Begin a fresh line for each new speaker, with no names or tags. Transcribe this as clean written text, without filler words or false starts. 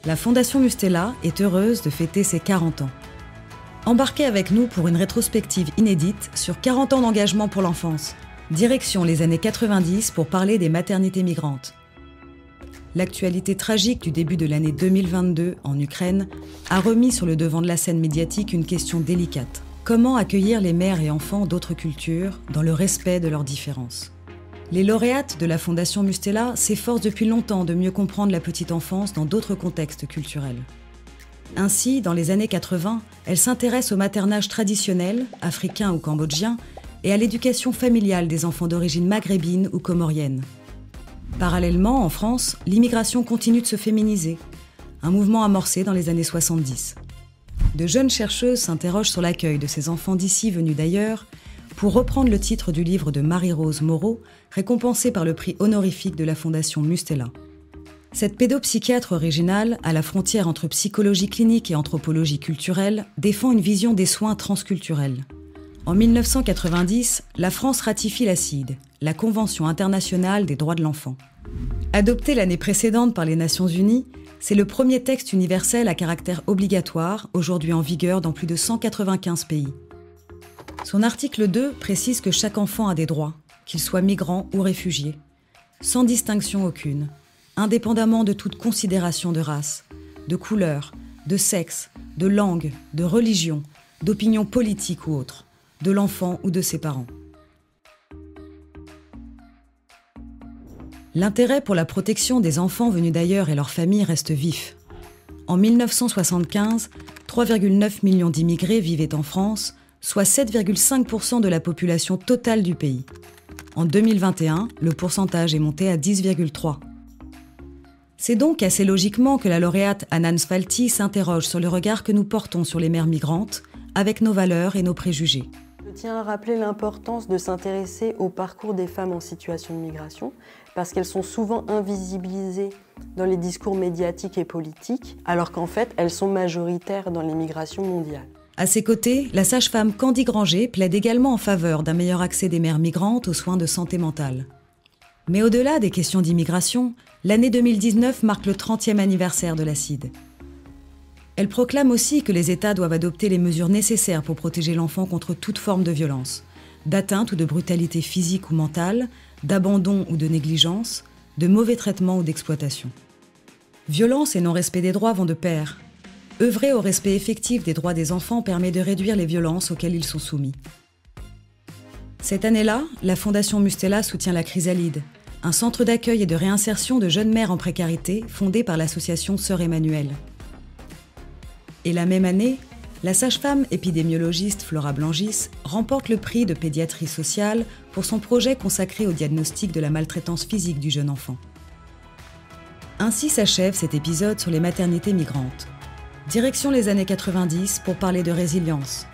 La Fondation Mustela est heureuse de fêter ses 40 ans. Embarquez avec nous pour une rétrospective inédite sur 40 ans d'engagement pour l'enfance. Direction les années 90 pour parler des maternités migrantes. L'actualité tragique du début de l'année 2022 en Ukraine a remis sur le devant de la scène médiatique une question délicate. Comment accueillir les mères et enfants d'autres cultures dans le respect de leurs différences ? Les lauréates de la Fondation Mustela s'efforcent depuis longtemps de mieux comprendre la petite enfance dans d'autres contextes culturels. Ainsi, dans les années 80, elles s'intéressent au maternage traditionnel, africain ou cambodgien, et à l'éducation familiale des enfants d'origine maghrébine ou comorienne. Parallèlement, en France, l'immigration continue de se féminiser, un mouvement amorcé dans les années 70. De jeunes chercheuses s'interrogent sur l'accueil de ces enfants d'ici venus d'ailleurs, pour reprendre le titre du livre de Marie-Rose Moreau, récompensée par le prix honorifique de la Fondation Mustela. Cette pédopsychiatre originale, à la frontière entre psychologie clinique et anthropologie culturelle, défend une vision des soins transculturels. En 1990, la France ratifie la CIDE, la Convention internationale des droits de l'enfant. Adoptée l'année précédente par les Nations Unies, c'est le premier texte universel à caractère obligatoire, aujourd'hui en vigueur dans plus de 195 pays. Son article 2 précise que chaque enfant a des droits, qu'il soit migrant ou réfugié, sans distinction aucune, indépendamment de toute considération de race, de couleur, de sexe, de langue, de religion, d'opinion politique ou autre, de l'enfant ou de ses parents. L'intérêt pour la protection des enfants venus d'ailleurs et leurs familles reste vif. En 1975, 3,9 millions d'immigrés vivaient en France, soit 7,5% de la population totale du pays. En 2021, le pourcentage est monté à 10,3%. C'est donc assez logiquement que la lauréate Hanan Sfalti s'interroge sur le regard que nous portons sur les mères migrantes, avec nos valeurs et nos préjugés.
Je tiens à rappeler l'importance de s'intéresser au parcours des femmes en situation de migration, parce qu'elles sont souvent invisibilisées dans les discours médiatiques et politiques, alors qu'en fait, elles sont majoritaires dans les migrations mondiales.
À ses côtés, la sage-femme Candy Granger plaide également en faveur d'un meilleur accès des mères migrantes aux soins de santé mentale. Mais au-delà des questions d'immigration, l'année 2019 marque le 30e anniversaire de la CIDE. Elle proclame aussi que les États doivent adopter les mesures nécessaires pour protéger l'enfant contre toute forme de violence, d'atteinte ou de brutalité physique ou mentale, d'abandon ou de négligence, de mauvais traitements ou d'exploitation. Violence et non-respect des droits vont de pair. Œuvrer au respect effectif des droits des enfants permet de réduire les violences auxquelles ils sont soumis. Cette année-là, la Fondation Mustela soutient la Chrysalide, un centre d'accueil et de réinsertion de jeunes mères en précarité fondé par l'association Sœur Emmanuelle. Et la même année, la sage-femme épidémiologiste Flora Blangis remporte le prix de pédiatrie sociale pour son projet consacré au diagnostic de la maltraitance physique du jeune enfant. Ainsi s'achève cet épisode sur les maternités migrantes. Direction les années 90 pour parler de résilience,